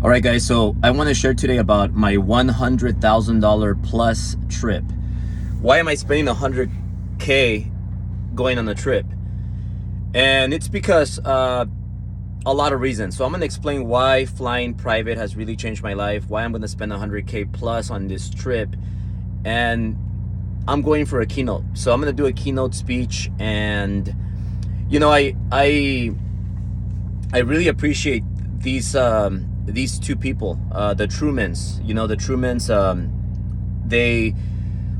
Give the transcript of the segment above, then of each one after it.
All right, guys, so I want to share today about my $100,000 plus trip. Why am I spending 100K going on a trip? And it's because a lot of reasons. So I'm going to explain why flying private has really changed my life, why I'm going to spend 100K plus on this trip, and I'm going for a keynote. So I'm going to do a keynote speech, and you know, I really appreciate these two people, the Trumans. You know, the Trumans. They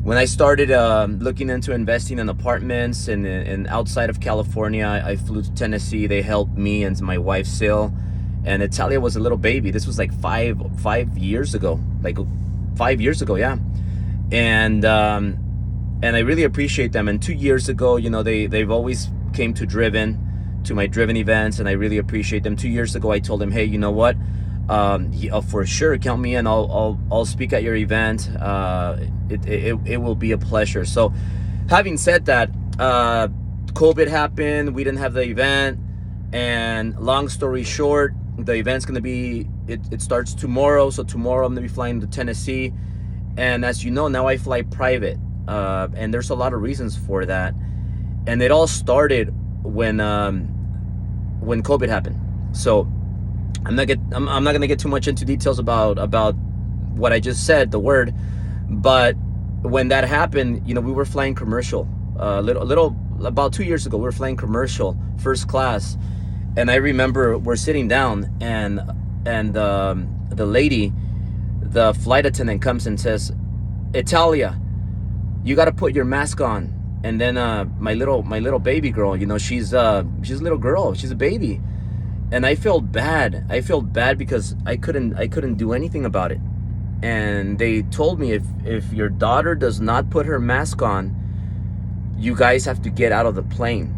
When I started looking into investing in apartments and outside of California, I flew to Tennessee. They helped me and my wife sail, and Italia was a little baby. This was like five years ago, like 5 years ago, yeah. And I really appreciate them. And 2 years ago, you know, they've always came to my Driven events, and I really appreciate them. 2 years ago, I told them, hey, you know what? For sure, count me in. I'll speak at your event. It will be a pleasure. So, having said that, COVID happened. We didn't have the event, and long story short, the event's gonna be. It starts tomorrow. So tomorrow I'm gonna be flying to Tennessee, and as you know, now I fly private. And there's a lot of reasons for that, and it all started when COVID happened. So I'm not gonna get too much into details about what I just said, the word, but when that happened, you know, we were flying commercial. Little about 2 years ago, we were flying commercial, first class, and I remember we're sitting down, and the lady, the flight attendant, comes and says, "Italia, you got to put your mask on." And then my little baby girl, you know, she's a little girl, she's a baby. And I felt bad. I felt bad because I couldn't do anything about it. And they told me, if your daughter does not put her mask on, you guys have to get out of the plane.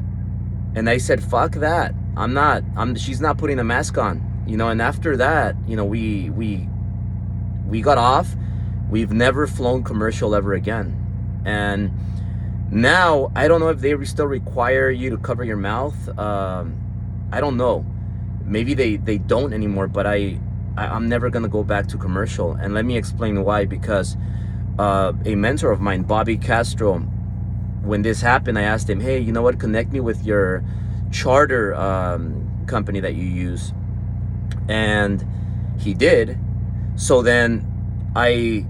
And I said, fuck that. She's not putting a mask on. You know, and after that, you know, we got off. We've never flown commercial ever again. And now I don't know if they still require you to cover your mouth. I don't know. Maybe they don't anymore, but I'm never gonna go back to commercial. And let me explain why. Because a mentor of mine, Bobby Castro, when this happened, I asked him, hey, you know what, connect me with your charter company that you use. And he did. So then I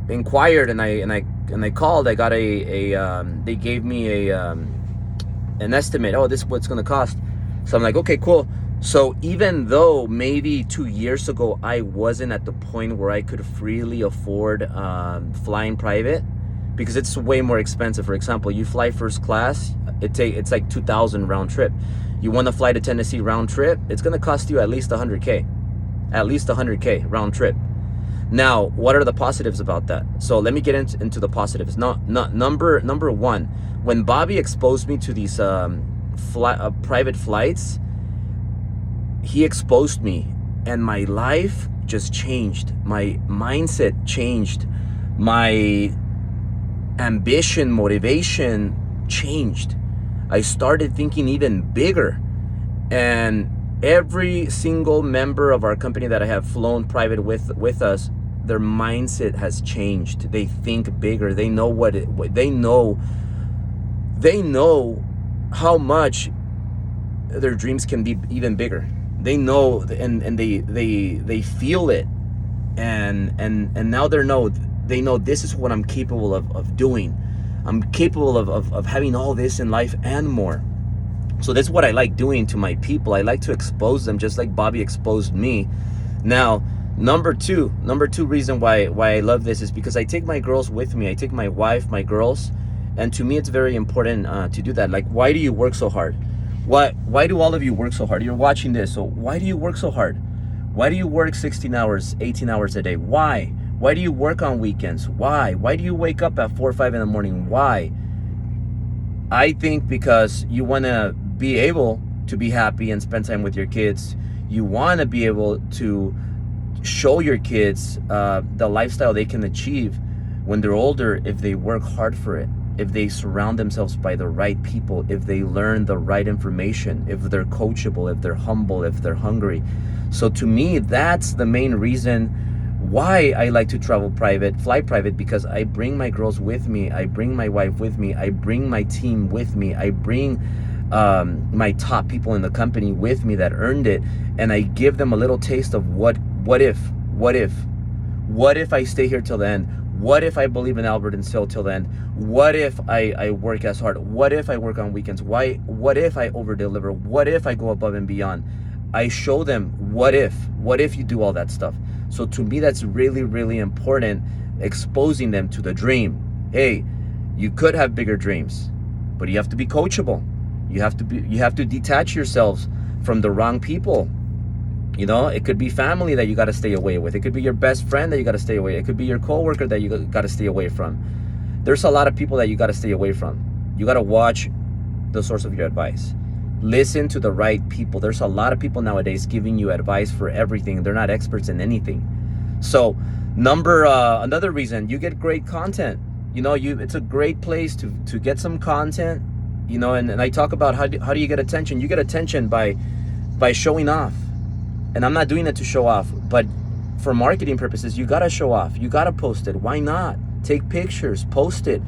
inquired, and I called. I got they gave me an estimate. Oh, this is what it's gonna cost. So I'm like, okay, cool. So even though maybe 2 years ago I wasn't at the point where I could freely afford flying private, because it's way more expensive. For example, you fly first class, it's like 2,000 round trip. You want to fly to Tennessee round trip, it's gonna cost you at least 100K, round trip. Now, what are the positives about that? So let me get into the positives. Number one, when Bobby exposed me to these private flights, he exposed me, and my life just changed. My mindset changed. My ambition, motivation changed. I started thinking even bigger. And every single member of our company that I have flown private with us, their mindset has changed. They think bigger. They know they know how much their dreams can be even bigger. They know, and they feel it, and now they know this is what I'm capable of doing. I'm capable of having all this in life and more. So that's what I like doing to my people. I like to expose them just like Bobby exposed me. Now, number two reason why I love this is because I take my girls with me. I take my wife, my girls, and to me it's very important to do that. Like, why do you work so hard? Why do all of you work so hard? You're watching this, so why do you work so hard? Why do you work 16 hours, 18 hours a day? Why? Why do you work on weekends? Why? Why do you wake up at 4 or 5 in the morning? Why? I think because you want to be able to be happy and spend time with your kids. You want to be able to show your kids the lifestyle they can achieve when they're older if they work hard for it. if they surround themselves by the right people, if they learn the right information, if they're coachable, if they're humble, if they're hungry. So to me, that's the main reason why I like to travel private, fly private, because I bring my girls with me, I bring my wife with me, I bring my team with me, I bring my top people in the company with me that earned it, and I give them a little taste of what if I stay here till the end? What if I believe in Albert and Sil till the end? What if I work as hard? What if I work on weekends? What if I over deliver? What if I go above and beyond? I show them what if you do all that stuff. So to me, that's really, really important, exposing them to the dream. Hey, you could have bigger dreams, but you have to be coachable. You have to detach yourselves from the wrong people. You know, it could be family that you got to stay away with. It could be your best friend that you got to stay away. It could be your coworker that you got to stay away from. There's a lot of people that you got to stay away from. You got to watch the source of your advice. Listen to the right people. There's a lot of people nowadays giving you advice for everything. They're not experts in anything. So another reason, you get great content. You know, it's a great place to get some content. You know, and I talk about how do you get attention? You get attention by showing off. And I'm not doing it to show off, but for marketing purposes, you gotta show off. You gotta post it. Why not? Take pictures, post it.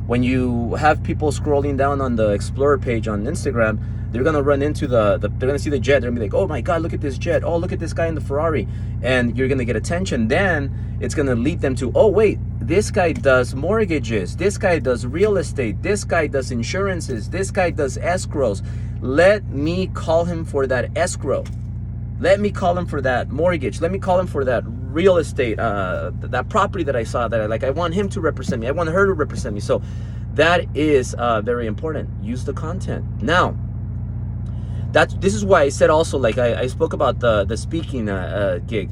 When you have people scrolling down on the Explorer page on Instagram, they're gonna run into they're gonna see the jet. They're gonna be like, oh my God, look at this jet. Oh, look at this guy in the Ferrari. And you're gonna get attention. Then it's gonna lead them to, oh wait, this guy does mortgages. This guy does real estate. This guy does insurances. This guy does escrows. Let me call him for that escrow. Let me call him for that mortgage. Let me call him for that real estate, that property that I saw that I like. I want him to represent me. I want her to represent me. So that is very important. Use the content. Now, this is why I said also, like I spoke about the speaking gig.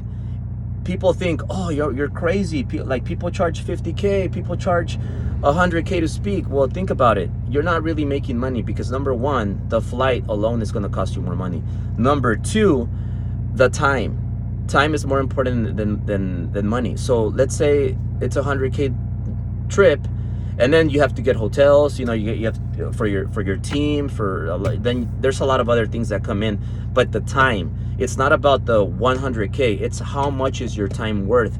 People think, oh, you're crazy. People charge $50K. People charge $100K to speak. Well, think about it. You're not really making money because number one, the flight alone is going to cost you more money. Number two, the time is more important than money. So let's say it's a $100K trip, and then you have to get hotels. You know, you have to, for your team. Then there's a lot of other things that come in. But the time, it's not about the $100K. It's how much is your time worth.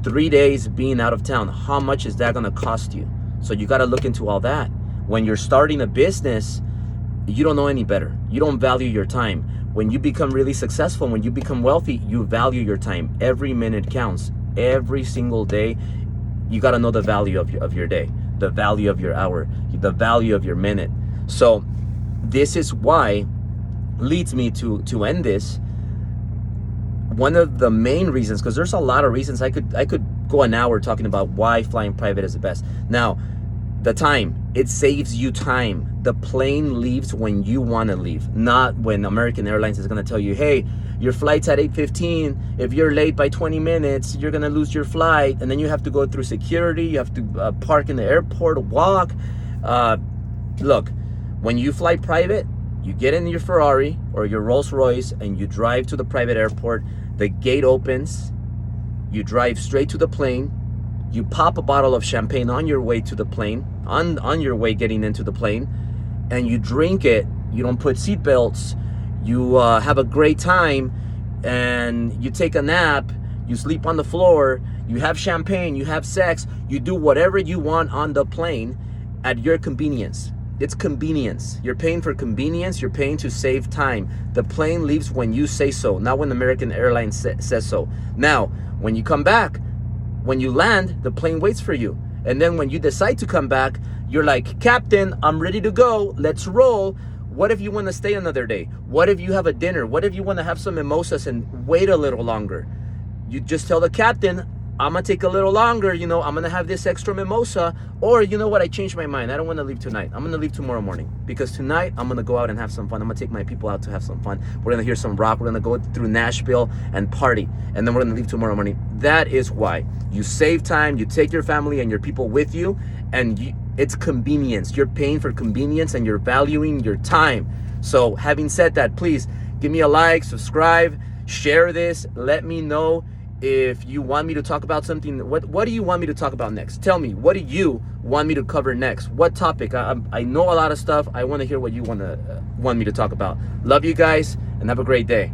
3 days being out of town, how much is that gonna cost you? So you got to look into all that. When you're starting a business, you don't know any better. You don't value your time. When you become really successful, when you become wealthy, you value your time. Every minute counts. Every single day, you got to know the value of your day, the value of your hour, the value of your minute. So this is why leads me to end this. One of the main reasons, because there's a lot of reasons, I could go an hour talking about why flying private is the best. Now, the time, it saves you time. The plane leaves when you want to leave, not when American Airlines is going to tell you, hey, your flight's at 8:15. If you're late by 20 minutes, you're going to lose your flight. And then you have to go through security. You have to park in the airport, walk. Look, when you fly private, you get in your Ferrari or your Rolls Royce and you drive to the private airport. The gate opens. You drive straight to the plane. You pop a bottle of champagne on your way to the plane, on your way getting into the plane, and you drink it. You don't put seatbelts. You have a great time, and you take a nap. You sleep on the floor. You have champagne. You have sex. You do whatever you want on the plane at your convenience. It's convenience. You're paying for convenience. You're paying to save time. The plane leaves when you say so, not when American Airlines says so. Now, when you come back, when you land, the plane waits for you. And then when you decide to come back, you're like, Captain, I'm ready to go. Let's roll. What if you want to stay another day? What if you have a dinner? What if you want to have some mimosas and wait a little longer? You just tell the captain, I'm going to take a little longer. You know, I'm going to have this extra mimosa. Or, you know what? I changed my mind. I don't want to leave tonight. I'm going to leave tomorrow morning. Because tonight, I'm going to go out and have some fun. I'm going to take my people out to have some fun. We're going to hear some rock. We're going to go through Nashville and party. And then we're going to leave tomorrow morning. That is why. You save time. You take your family and your people with you. And it's convenience. You're paying for convenience and you're valuing your time. So having said that, please give me a like, subscribe, share this. Let me know if you want me to talk about something. What do you want me to talk about next? Tell me, what do you want me to cover next? What topic? I know a lot of stuff. I want to hear what you want me to talk about. Love you guys, and have a great day.